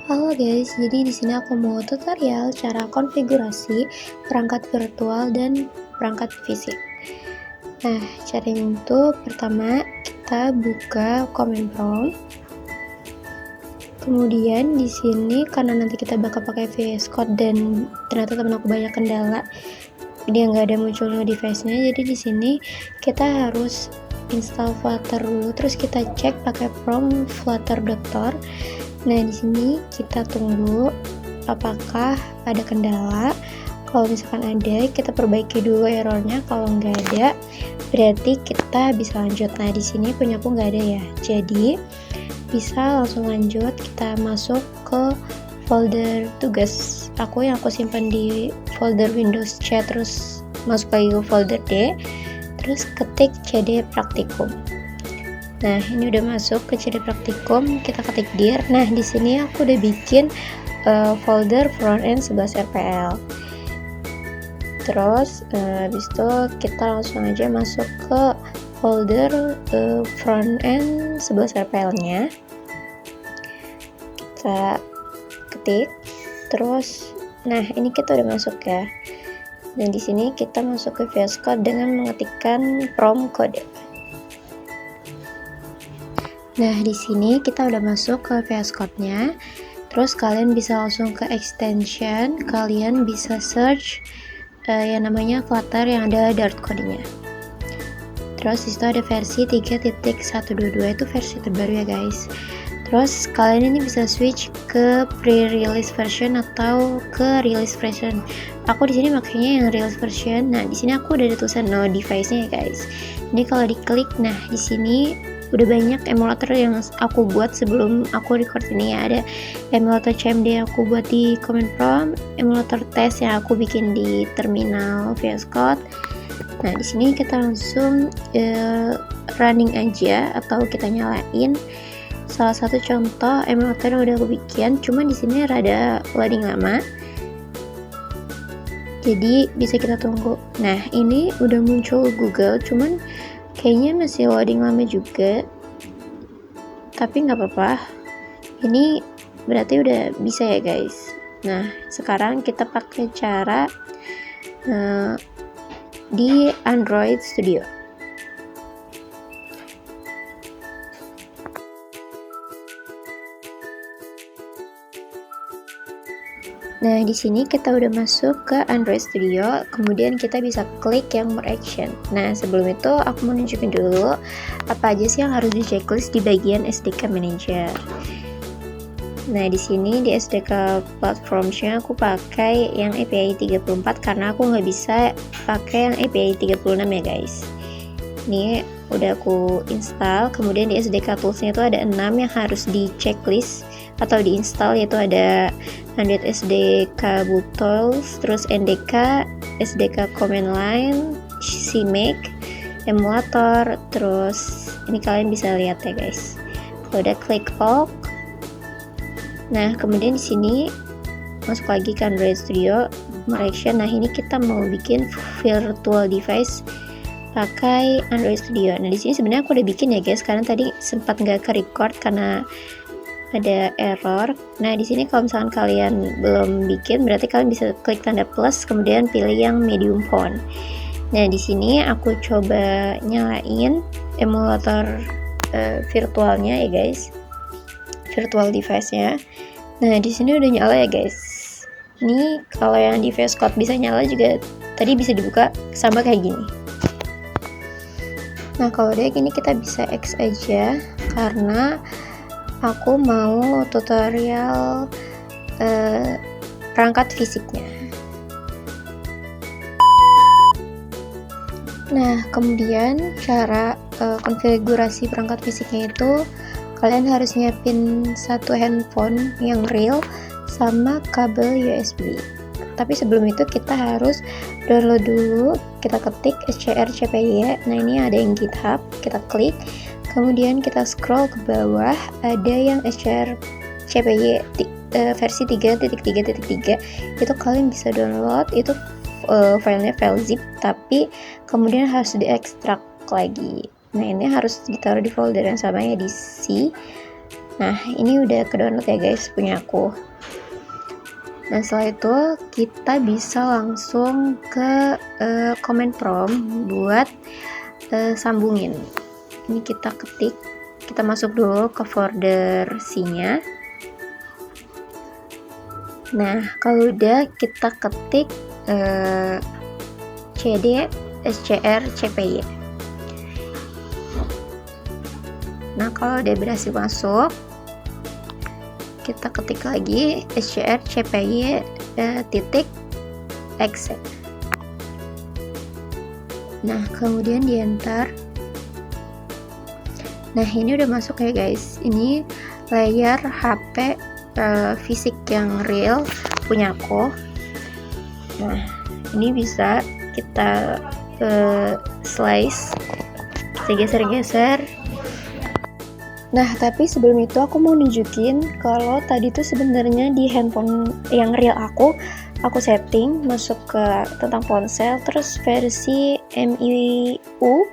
Halo guys, jadi di sini aku mau tutorial cara konfigurasi perangkat virtual dan perangkat fisik. Nah, caranya itu pertama kita buka command prompt. Kemudian di sini karena nanti kita bakal pakai VS Code dan ternyata temen aku banyak kendala, dia nggak ada muncul device-nya. Jadi di sini kita harus install Flutter dulu, terus kita cek pakai prompt flutter.tor. Nah, di sini kita tunggu apakah ada kendala. Kalau misalkan ada, kita perbaiki dulu errornya. Kalau nggak ada, berarti kita bisa lanjut. Nah, di sini punya aku nggak ada ya, jadi bisa langsung lanjut. Kita masuk ke folder tugas aku yang aku simpan di folder Windows C, terus masuk lagi ke folder D, terus ketik CD praktikum. Nah, ini udah masuk ke CD praktikum, kita ketik dir. Nah, di sini aku udah bikin folder frontend 11 RPL. Terus habis itu kita langsung aja masuk ke folder frontend 11 RPL-nya. Kita ketik. Terus nah, ini kita udah masuk ya. Dan di sini kita masuk ke VS Code dengan mengetikkan prompt kode. Nah, di sini kita udah masuk ke VS Code-nya. Terus kalian bisa langsung ke extension, kalian bisa search yang namanya Flutter yang ada Dart codingnya. Terus disitu ada versi 3.122, itu versi terbaru ya guys. Terus kalian ini bisa switch ke pre-release version atau ke release version. Aku di sini makanya yang release version. Nah, di sini aku udah ada tulisan no device-nya ya guys. Ini kalau diklik, nah di sini udah banyak emulator yang aku buat sebelum aku record ini ya. Ada emulator CMD yang aku buat di command prompt, emulator test yang aku bikin di terminal VS Code. Nah, di sini kita langsung running aja atau kita nyalain. Salah satu contoh emulator yang udah aku bikin, cuman di sini rada loading lama. Jadi bisa kita tunggu. Nah, ini udah muncul Google, cuman kayaknya masih loading lama juga, tapi nggak apa-apa, ini berarti udah bisa ya guys. Nah, sekarang kita pakai cara di Android Studio. Nah, di sini kita udah masuk ke Android Studio, kemudian kita bisa klik yang more action. Nah, sebelum itu aku mau nunjukin dulu apa aja sih yang harus di checklist di bagian SDK Manager. Nah, di sini di SDK platformnya aku pakai yang API 34 karena aku nggak bisa pakai yang API 36 ya guys. Ini udah aku install. Kemudian di SDK toolsnya itu ada 6 yang harus di checklist atau diinstal, yaitu ada Android SDK Boot Tools, terus NDK, SDK Command Line, CMake, emulator, terus ini kalian bisa lihat ya guys. Kalau udah klik OK. Nah, kemudian di sini masuk lagi ke Android Studio, Action. Nah, ini kita mau bikin virtual device pakai Android Studio. Nah, di sini sebenarnya aku udah bikin ya guys, karena tadi sempat nggak ke record karena ada error. Nah, di sini kalau misalkan kalian belum bikin, berarti kalian bisa klik tanda plus, kemudian pilih yang medium font. Nah, di sini aku coba nyalain emulator virtualnya ya guys, virtual device-nya. Nah, di sini udah nyala ya guys. Ini kalau yang di VS Code bisa nyala juga, tadi bisa dibuka sama kayak gini. Nah, kalau udah gini kita bisa X aja karena aku mau tutorial perangkat fisiknya. Nah, kemudian cara konfigurasi perangkat fisiknya itu kalian harus nyiapin satu handphone yang real sama kabel USB. Tapi sebelum itu kita harus download dulu. Kita ketik scrcpy. Nah, ini ada yang GitHub, kita klik. Kemudian kita scroll ke bawah, ada yang scrcpy versi 3.3.3. Itu kalian bisa download, itu filenya file zip, tapi kemudian harus diekstrak lagi. Nah, ini harus ditaruh di folder yang sama ya, di C. Nah, ini udah ke download ya guys, punya aku. Nah, setelah itu kita bisa langsung ke command prompt buat sambungin. Ini kita ketik, kita masuk dulu ke folder C-nya. Nah, kalau udah kita ketik cd scr cpy. Nah, kalau udah berhasil masuk, kita ketik lagi scr cpy titik exe. Nah, kemudian di enter. Nah, ini udah masuk ya guys. Ini layar HP fisik yang real punya aku. Nah, ini bisa kita slice, kita geser-geser. Nah, tapi sebelum itu aku mau nunjukin kalau tadi tuh sebenarnya di handphone yang real aku setting masuk ke tentang ponsel, terus versi MIU.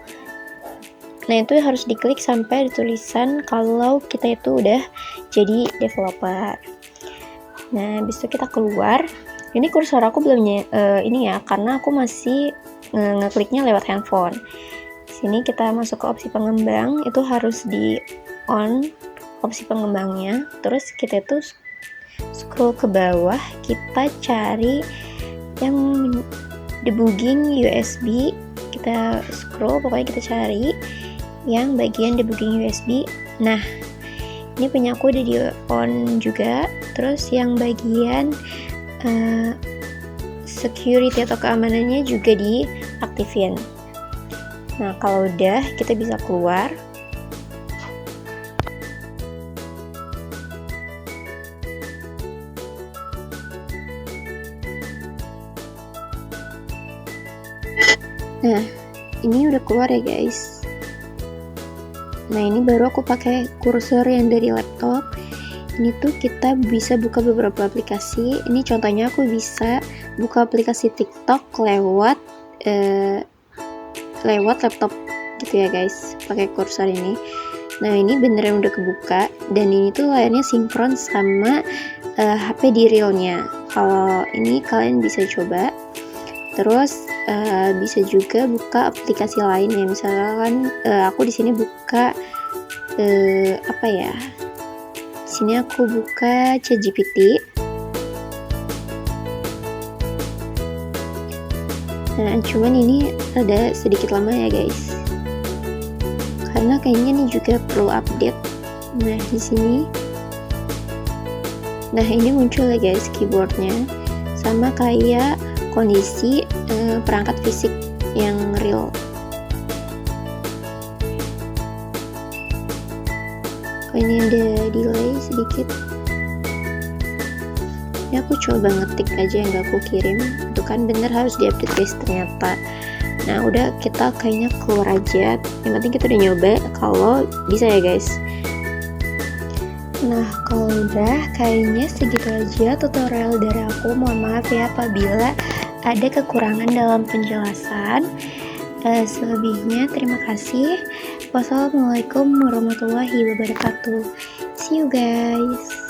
Nah, itu harus diklik sampai ditulisan kalau kita itu udah jadi developer. Nah, habis itu kita keluar. Ini kursor aku belum ini ya, karena aku masih ngekliknya lewat handphone. Sini kita masuk ke opsi pengembang, itu harus di on opsi pengembangnya. Terus kita itu scroll ke bawah, kita cari yang debugging USB. Kita scroll, pokoknya kita cari yang bagian debugging USB. Nah, ini punya aku udah di on juga. Terus yang bagian security atau keamanannya juga diaktifin. Nah, kalau udah kita bisa keluar. Nah, ini udah keluar ya guys. Nah, ini baru aku pakai kursor yang dari laptop. Ini tuh kita bisa buka beberapa aplikasi. Ini contohnya aku bisa buka aplikasi TikTok lewat laptop gitu ya guys, pakai kursor ini. Nah, ini beneran udah kebuka, dan ini tuh layarnya sinkron sama HP di realnya. Kalau ini kalian bisa coba. Terus bisa juga buka aplikasi lain ya, misalkan aku di sini buka apa ya? Di sini aku buka ChatGPT. Nah, cuman ini ada sedikit lama ya guys, karena kayaknya ini juga perlu update. Nah, di sini, nah ini muncul ya guys keyboardnya, sama kayak kondisi perangkat fisik yang real. Oh, ini ada delay sedikit. Ini aku coba ngetik aja yang gak aku kirim. Itu kan bener harus diupdate guys ternyata. Nah, udah, kita kayaknya keluar aja. Yang penting kita udah nyoba kalau bisa ya guys. Nah, kalau udah, kayaknya segitu aja tutorial dari aku. Mohon maaf ya apabila ada kekurangan dalam penjelasan. Selebihnya terima kasih. Wassalamualaikum warahmatullahi wabarakatuh. See you guys.